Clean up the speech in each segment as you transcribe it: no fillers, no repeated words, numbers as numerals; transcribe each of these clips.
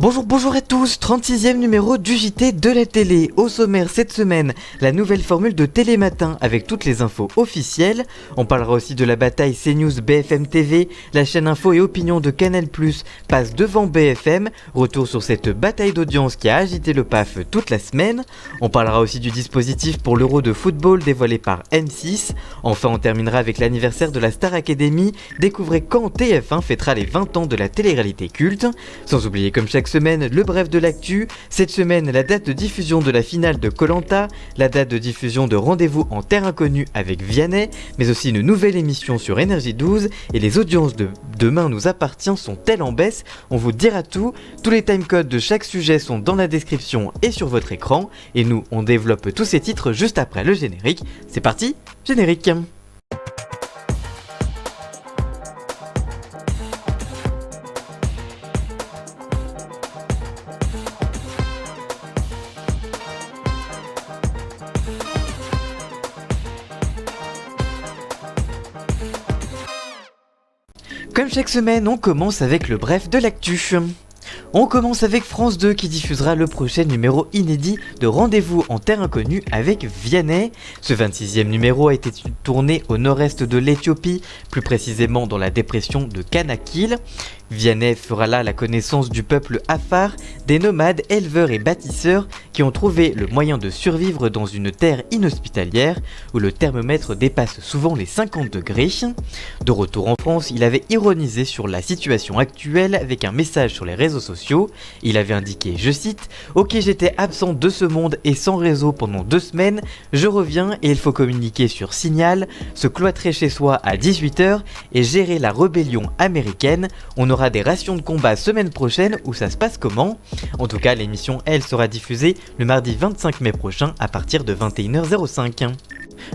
Bonjour à tous, 36e numéro du JT de la télé. Au sommaire cette semaine, la nouvelle formule de Télématin avec toutes les infos officielles. On parlera aussi de la bataille CNews BFM TV, la chaîne info et opinion de Canal+ passe devant BFM. Retour sur cette bataille d'audience qui a agité le PAF toute la semaine. On parlera aussi du dispositif pour l'Euro de football dévoilé par M6. Enfin, on terminera avec l'anniversaire de la Star Academy. Découvrez quand TF1 fêtera les 20 ans de la télé-réalité culte. Sans oublier comme chaque semaine le bref de l'actu. Cette semaine, la date de diffusion de la finale de Koh-Lanta, la date de diffusion de Rendez-vous en terre inconnue avec Vianney, mais aussi une nouvelle émission sur Énergie 12 et les audiences de Demain nous appartient sont-elles en baisse? On vous dira tout. Tous les timecodes de chaque sujet sont dans la description et sur votre écran. Et nous, on développe tous ces titres juste après le générique. C'est parti, générique. Comme chaque semaine, on commence avec le bref de l'actu. On commence avec France 2 qui diffusera le prochain numéro inédit de Rendez-vous en terre inconnue avec Vianney. Ce 26e numéro a été tourné au nord-est de l'Éthiopie, plus précisément dans la dépression de Kanakil. Vianney fera là la connaissance du peuple Afar, des nomades, éleveurs et bâtisseurs qui ont trouvé le moyen de survivre dans une terre inhospitalière où le thermomètre dépasse souvent les 50 degrés. De retour en France, il avait ironisé sur la situation actuelle avec un message sur les réseaux sociaux. Il avait indiqué, je cite, « Ok, j'étais absent de ce monde et sans réseau pendant 2 semaines, je reviens et il faut communiquer sur Signal, se cloîtrer chez soi à 18h et gérer la rébellion américaine. On aura des rations de combat semaine prochaine où ça se passe comment ?» En tout cas, l'émission, elle, sera diffusée le mardi 25 mai prochain à partir de 21h05.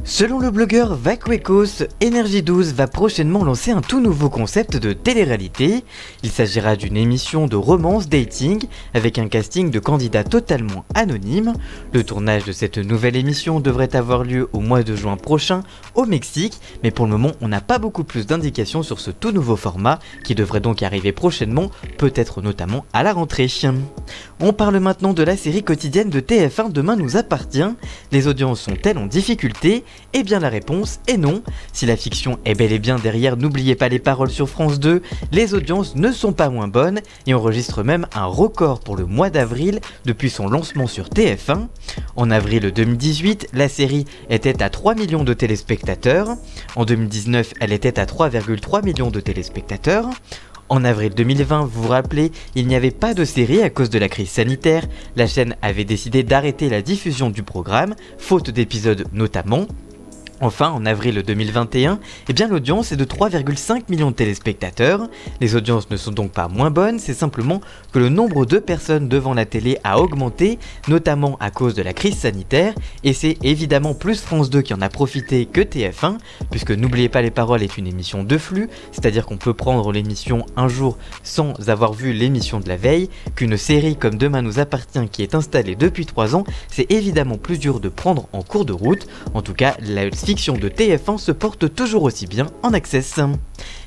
Selon le blogueur Vakwekos, Énergie 12 va prochainement lancer un tout nouveau concept de télé-réalité. Il s'agira d'une émission de romance dating avec un casting de candidats totalement anonymes. Le tournage de cette nouvelle émission devrait avoir lieu au mois de juin prochain au Mexique, mais pour le moment on n'a pas beaucoup plus d'indications sur ce tout nouveau format qui devrait donc arriver prochainement, peut-être notamment à la rentrée. On parle maintenant de la série quotidienne de TF1 Demain nous appartient. Les audiences sont-elles en difficulté? Eh bien la réponse est non. Si la fiction est bel et bien derrière N'oubliez pas les paroles sur France 2, les audiences ne sont pas moins bonnes et enregistrent même un record pour le mois d'avril depuis son lancement sur TF1. En avril 2018, la série était à 3 millions de téléspectateurs. En 2019, elle était à 3,3 millions de téléspectateurs. En avril 2020, vous vous rappelez, il n'y avait pas de série à cause de la crise sanitaire. La chaîne avait décidé d'arrêter la diffusion du programme, faute d'épisodes notamment. Enfin, en avril 2021, l'audience est de 3,5 millions de téléspectateurs. Les audiences ne sont donc pas moins bonnes, c'est simplement que le nombre de personnes devant la télé a augmenté, notamment à cause de la crise sanitaire, et c'est évidemment plus France 2 qui en a profité que TF1, puisque N'oubliez pas les paroles est une émission de flux, c'est-à-dire qu'on peut prendre l'émission un jour sans avoir vu l'émission de la veille, qu'une série comme Demain nous appartient qui est installée depuis 3 ans, c'est évidemment plus dur de prendre en cours de route. En tout cas, la fiction de TF1 se porte toujours aussi bien en access.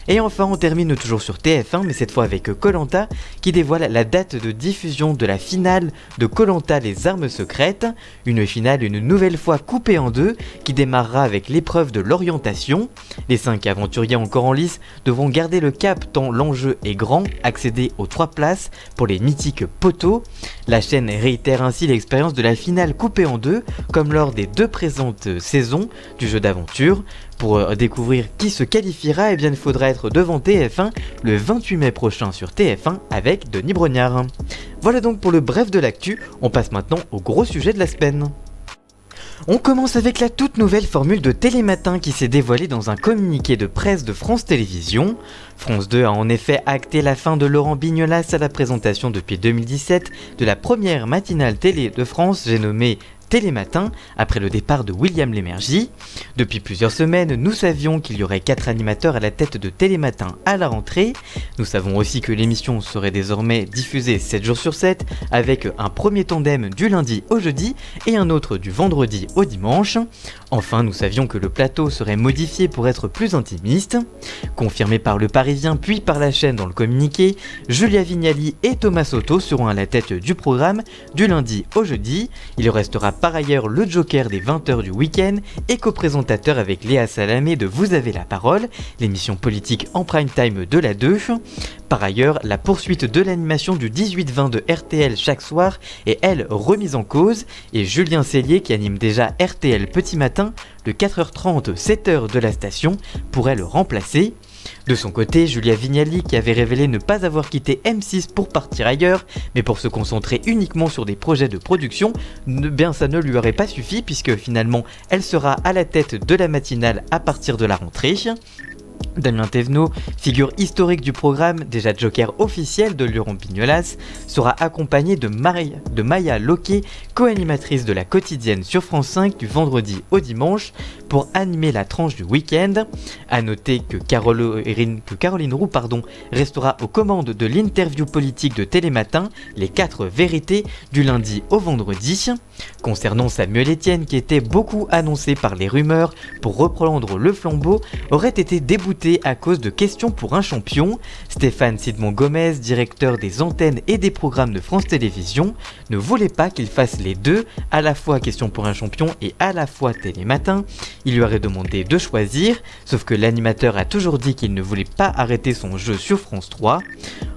Et enfin, on termine toujours sur TF1, mais cette fois avec Koh-Lanta, qui dévoile la date de diffusion de la finale de Koh-Lanta les armes secrètes, une finale une nouvelle fois coupée en deux, qui démarrera avec l'épreuve de l'orientation. Les 5 aventuriers encore en lice devront garder le cap tant l'enjeu est grand, accéder aux 3 places pour les mythiques poteaux. La chaîne réitère ainsi l'expérience de la finale coupée en deux, comme lors des 2 présentes saisons du jeu d'aventure. Pour découvrir qui se qualifiera, il faudra être devant TF1 le 28 mai prochain sur TF1 avec Denis Brognard. Voilà donc pour le bref de l'actu, on passe maintenant au gros sujet de la semaine. On commence avec la toute nouvelle formule de Télématin qui s'est dévoilée dans un communiqué de presse de France Télévisions. France 2 a en effet acté la fin de Laurent Bignolas à la présentation depuis 2017 de la première matinale télé de France, j'ai nommé Télématin après le départ de William Lémergie. Depuis plusieurs semaines, nous savions qu'il y aurait 4 animateurs à la tête de Télématin à la rentrée. Nous savons aussi que l'émission serait désormais diffusée 7 jours sur 7 avec un premier tandem du lundi au jeudi et un autre du vendredi au dimanche. Enfin, nous savions que le plateau serait modifié pour être plus intimiste. Confirmé par Le Parisien puis par la chaîne dans le communiqué, Julia Vignali et Thomas Soto seront à la tête du programme du lundi au jeudi. Il restera par ailleurs le joker des 20h du week-end et co-présentateur avec Léa Salamé de Vous avez la parole, l'émission politique en prime time de la 2. Par ailleurs, la poursuite de l'animation du 18-20 de RTL chaque soir est elle remise en cause et Julien Cellier qui anime déjà RTL Petit Matin de 4h30 7h de la station pourrait le remplacer. De son côté, Julia Vignali, qui avait révélé ne pas avoir quitté M6 pour partir ailleurs, mais pour se concentrer uniquement sur des projets de production, bien ça ne lui aurait pas suffi puisque finalement elle sera à la tête de la matinale à partir de la rentrée. Damien Thévenot, figure historique du programme, déjà joker officiel de Laurent Pignolas, sera accompagné de Maya Loquet, co-animatrice de la quotidienne sur France 5 du vendredi au dimanche, pour animer la tranche du week-end. A noter que Caroline Roux restera aux commandes de l'interview politique de Télématin, Les 4 vérités, du lundi au vendredi. Concernant Samuel Etienne, qui était beaucoup annoncé par les rumeurs pour reprendre le flambeau, aurait été débouté à cause de Questions pour un champion. Stéphane Sidmon-Gomez, directeur des antennes et des programmes de France Télévisions, ne voulait pas qu'il fasse les deux, à la fois Questions pour un champion et à la fois Télématin. Il lui aurait demandé de choisir, sauf que l'animateur a toujours dit qu'il ne voulait pas arrêter son jeu sur France 3.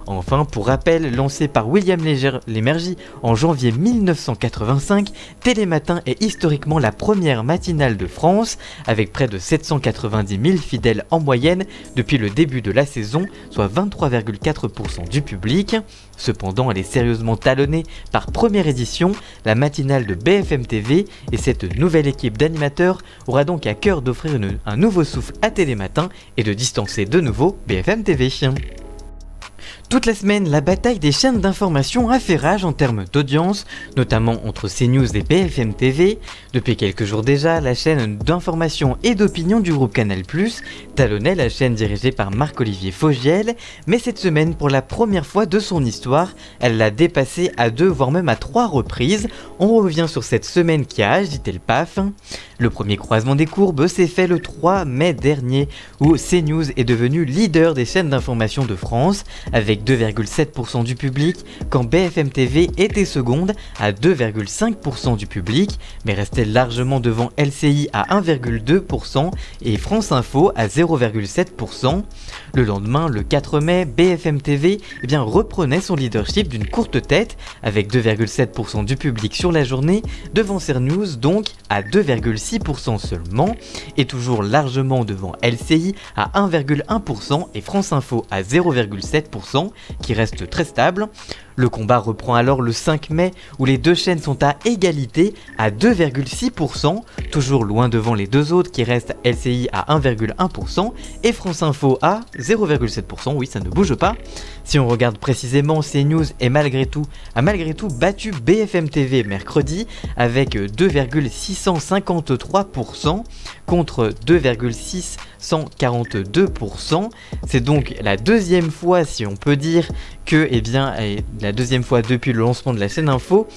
Enfin, pour rappel, lancé par William Lémergie en janvier 1985, Télématin est historiquement la première matinale de France, avec près de 790 000 fidèles en moyenne depuis le début de la saison, soit 23,4% du public. Cependant, elle est sérieusement talonnée par Première Édition, la matinale de BFM TV, et cette nouvelle équipe d'animateurs aura donc à cœur d'offrir un nouveau souffle à Télématin et de distancer de nouveau BFM TV. Toute la semaine, la bataille des chaînes d'information a fait rage en termes d'audience, notamment entre CNews et BFM TV. Depuis quelques jours déjà, la chaîne d'information et d'opinion du groupe Canal+, talonnait la chaîne dirigée par Marc-Olivier Fogiel, mais cette semaine, pour la première fois de son histoire, elle l'a dépassée à 2 voire même à 3 reprises. On revient sur cette semaine qui a agité le PAF. Le premier croisement des courbes s'est fait le 3 mai dernier, où CNews est devenu leader des chaînes d'information de France, avec 2,7% du public, quand BFM TV était seconde à 2,5% du public, mais restait largement devant LCI à 1,2% et France Info à 0,7%. Le lendemain, le 4 mai, BFM TV reprenait son leadership d'une courte tête, avec 2,7% du public sur la journée, devant CNews donc à 2,6% seulement, et toujours largement devant LCI à 1,1% et France Info à 0,7%, qui reste très stable. Le combat reprend alors le 5 mai où les deux chaînes sont à égalité à 2,6%, toujours loin devant les deux autres qui restent LCI à 1,1% et France Info à 0,7%, oui ça ne bouge pas. Si on regarde précisément, CNews a malgré tout battu BFM TV mercredi avec 2,653% contre 2,642%. C'est donc la deuxième fois, si on peut dire, que la deuxième fois depuis le lancement de la chaîne info,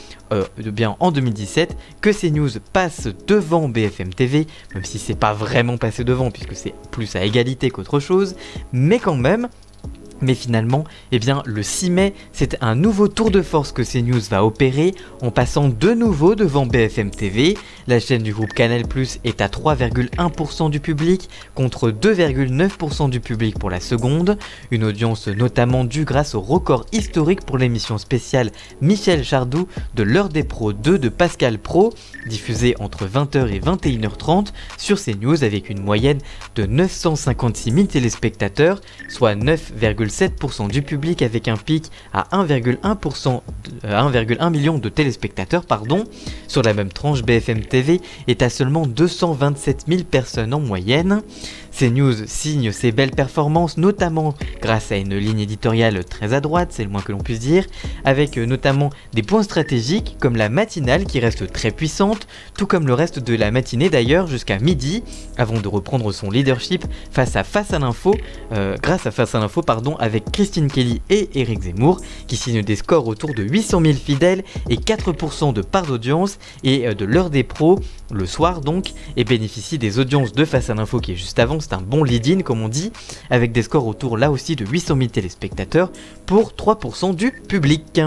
en 2017, que CNews passe devant BFM TV, même si c'est pas vraiment passé devant puisque c'est plus à égalité qu'autre chose, mais quand même. Mais finalement, le 6 mai, c'est un nouveau tour de force que CNews va opérer en passant de nouveau devant BFM TV. La chaîne du groupe Canal+ est à 3,1% du public contre 2,9% du public pour la seconde. Une audience notamment due grâce au record historique pour l'émission spéciale Michel Chardou de l'heure des pros 2 de Pascal Pro, diffusée entre 20h et 21h30 sur CNews avec une moyenne de 956 000 téléspectateurs, soit 9,7% du public avec un pic à 1,1 million de téléspectateurs. Sur la même tranche, BFM TV est à seulement 227 000 personnes en moyenne. CNews signe ses belles performances, notamment grâce à une ligne éditoriale très à droite, c'est le moins que l'on puisse dire, avec notamment des points stratégiques comme la matinale qui reste très puissante, tout comme le reste de la matinée d'ailleurs jusqu'à midi, avant de reprendre son leadership grâce à Face à l'info, avec Christine Kelly et Éric Zemmour, qui signent des scores autour de 800 000 fidèles et 4% de part d'audience, et de l'heure des pros, le soir donc, et bénéficie des audiences de Face à l'info qui est juste avant. C'est un bon lead-in comme on dit, avec des scores autour là aussi de 800 000 téléspectateurs pour 3% du public.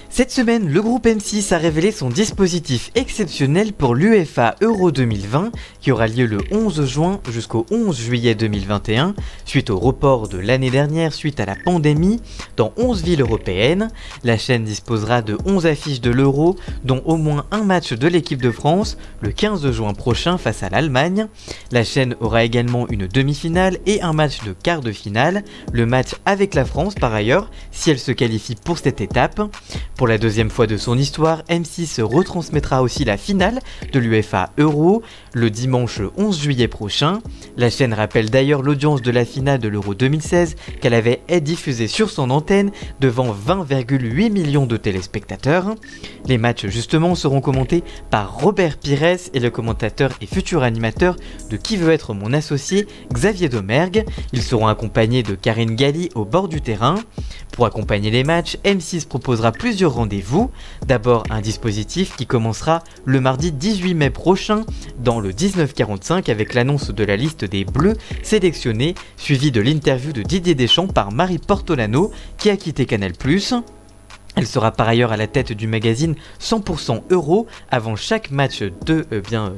Cette semaine, le groupe M6 a révélé son dispositif exceptionnel pour l'UEFA Euro 2020 qui aura lieu le 11 juin jusqu'au 11 juillet 2021 suite au report de l'année dernière suite à la pandémie dans 11 villes européennes. La chaîne disposera de 11 affiches de l'Euro dont au moins un match de l'équipe de France le 15 juin prochain face à l'Allemagne. La chaîne aura également une demi-finale et un match de quart de finale, le match avec la France par ailleurs si elle se qualifie pour cette étape. Pour la deuxième fois de son histoire, M6 retransmettra aussi la finale de l'UEFA Euro le dimanche 11 juillet prochain. La chaîne rappelle d'ailleurs l'audience de la finale de l'Euro 2016 qu'elle avait diffusée sur son antenne devant 20,8 millions de téléspectateurs. Les matchs justement seront commentés par Robert Pires et le commentateur et futur animateur de Qui veut être mon associé, Xavier Domergue. Ils seront accompagnés de Karine Galli au bord du terrain. Pour accompagner les matchs, M6 proposera plusieurs rendez-vous. D'abord un dispositif qui commencera le mardi 18 mai prochain dans le 19h45 avec l'annonce de la liste des Bleus sélectionnés, suivi de l'interview de Didier Deschamps par Marie Portolano qui a quitté Canal+. Elle sera par ailleurs à la tête du magazine 100% Euro avant chaque match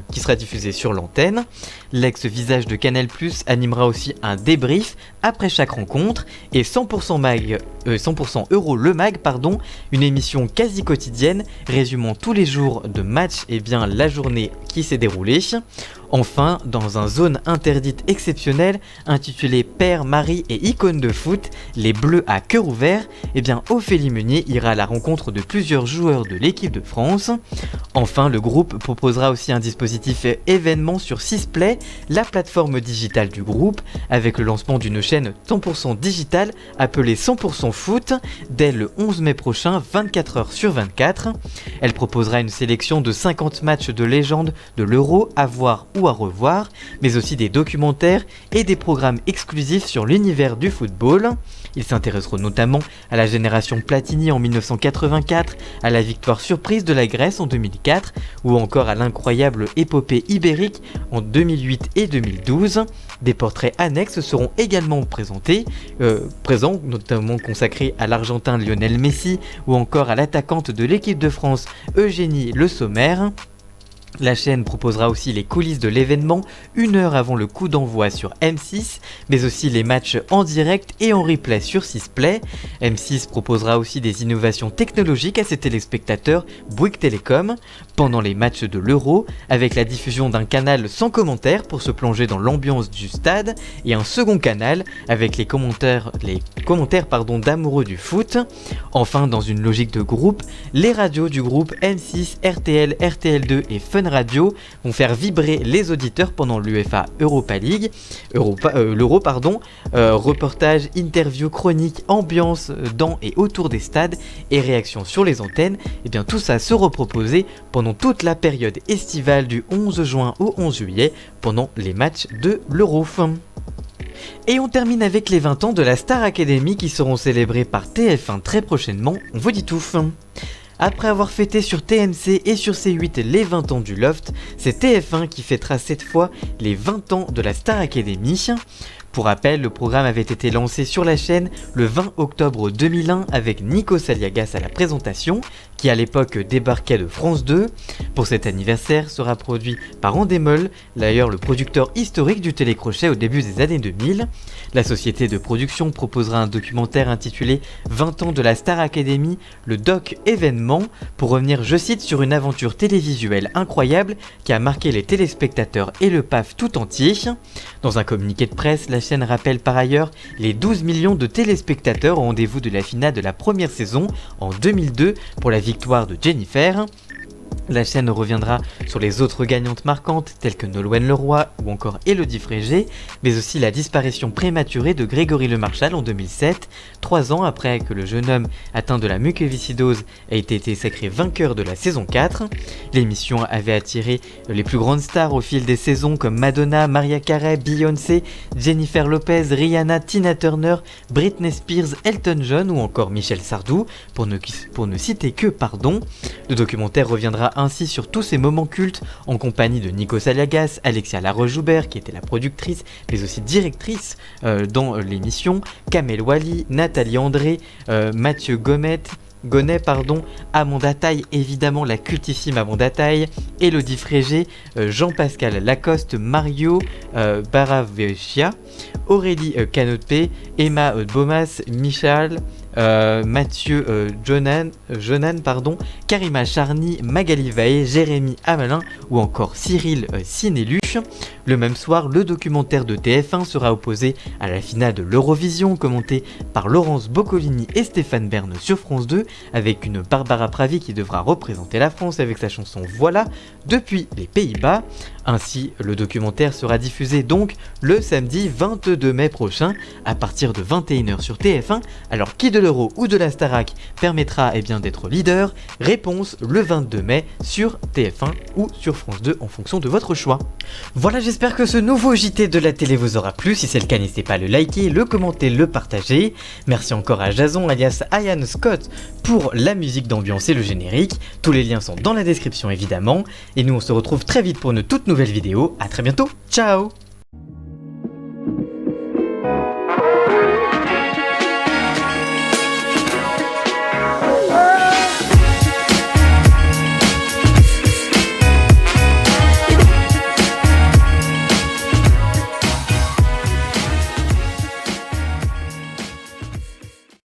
qui sera diffusé sur l'antenne. L'ex-visage de Canal+ animera aussi un débrief après chaque rencontre et 100% Euro le mag, une émission quasi quotidienne résumant tous les jours de match la journée qui s'est déroulée. Enfin, dans un zone interdite exceptionnelle intitulée Père, Marie et icône de foot, les Bleus à cœur ouvert, Ophélie Meunier ira à la rencontre de plusieurs joueurs de l'équipe de France. Enfin, le groupe proposera aussi un dispositif événement sur Sisplay, la plateforme digitale du groupe, avec le lancement d'une chaîne 100% digitale appelée 100% foot dès le 11 mai prochain, 24h sur 24. Elle proposera une sélection de 50 matchs de légende de l'Euro à voir ou à revoir, mais aussi des documentaires et des programmes exclusifs sur l'univers du football. Ils s'intéresseront notamment à la génération Platini en 1984, à la victoire surprise de la Grèce en 2004 ou encore à l'incroyable épopée ibérique en 2008 et 2012. Des portraits annexes seront également présents, notamment consacrés à l'Argentin Lionel Messi ou encore à l'attaquante de l'équipe de France Eugénie Le Sommer. La chaîne proposera aussi les coulisses de l'événement une heure avant le coup d'envoi sur M6, mais aussi les matchs en direct et en replay sur Sisplay. M6 proposera aussi des innovations technologiques à ses téléspectateurs Bouygues Télécom pendant les matchs de l'Euro, avec la diffusion d'un canal sans commentaires pour se plonger dans l'ambiance du stade et un second canal avec les commentaires d'amoureux du foot. Enfin, dans une logique de groupe, les radios du groupe M6, RTL, RTL2 et Fun Radio vont faire vibrer les auditeurs pendant l'UEFA Europa League, l'Euro, reportages, interviews, chroniques, ambiance dans et autour des stades et réactions sur les antennes, tout ça sera proposé pendant toute la période estivale du 11 juin au 11 juillet pendant les matchs de l'Euro. Et on termine avec les 20 ans de la Star Academy qui seront célébrés par TF1 très prochainement, on vous dit tout. Après avoir fêté sur TMC et sur C8 les 20 ans du Loft, c'est TF1 qui fêtera cette fois les 20 ans de la Star Academy. Pour rappel, le programme avait été lancé sur la chaîne le 20 octobre 2001 avec Nico Saliagas à la présentation, qui à l'époque débarquait de France 2. Pour cet anniversaire sera produit par Endemol, d'ailleurs le producteur historique du télécrochet au début des années 2000. La société de production proposera un documentaire intitulé 20 ans de la Star Academy, le doc événement, pour revenir, je cite, sur une aventure télévisuelle incroyable qui a marqué les téléspectateurs et le PAF tout entier. Dans un communiqué de presse, la chaîne rappelle par ailleurs les 12 millions de téléspectateurs au rendez-vous de la finale de la première saison en 2002 pour la victoire de Jennifer. La chaîne reviendra sur les autres gagnantes marquantes telles que Nolwenn Leroy ou encore Élodie Frégé, mais aussi la disparition prématurée de Grégory Lemarchal en 2007, 3 ans après que le jeune homme atteint de la mucoviscidose ait été sacré vainqueur de la saison 4. L'émission avait attiré les plus grandes stars au fil des saisons comme Madonna, Mariah Carey, Beyoncé, Jennifer Lopez, Rihanna, Tina Turner, Britney Spears, Elton John ou encore Michel Sardou, pour ne citer que. Le documentaire reviendra ainsi sur tous ces moments cultes en compagnie de Nico Saliagas, Alexia Laroche-Joubert qui était la productrice mais aussi directrice dans l'émission, Kamel Wally, Nathalie André, Mathieu Gonnet, Amanda Taille, évidemment la cultissime Amanda Taille, Élodie Frégé, Jean-Pascal Lacoste, Mario Baravechia, Aurélie Canopé, Emma Bomas, Michal, Mathieu Jonan, Karima Charny, Magali Vaé, Jérémy Amalin ou encore Cyril Sinéluche. Le même soir, le documentaire de TF1 sera opposé à la finale de l'Eurovision, commentée par Laurence Boccolini et Stéphane Bern sur France 2, avec une Barbara Pravi qui devra représenter la France avec sa chanson Voilà depuis les Pays-Bas. Ainsi, le documentaire sera diffusé donc le samedi 22 mai prochain à partir de 21h sur TF1. Alors qui de l'Euro ou de la Starac permettra d'être leader? Réponse le 22 mai sur TF1 ou sur France 2 en fonction de votre choix. Voilà, j'espère que ce nouveau JT de la télé vous aura plu. Si c'est le cas, n'hésitez pas à le liker, le commenter, le partager. Merci encore à Jason alias Ian Scott pour la musique d'ambiance et le générique. Tous les liens sont dans la description évidemment. Et nous on se retrouve très vite pour une toute nouvelle vidéo. A très bientôt, ciao!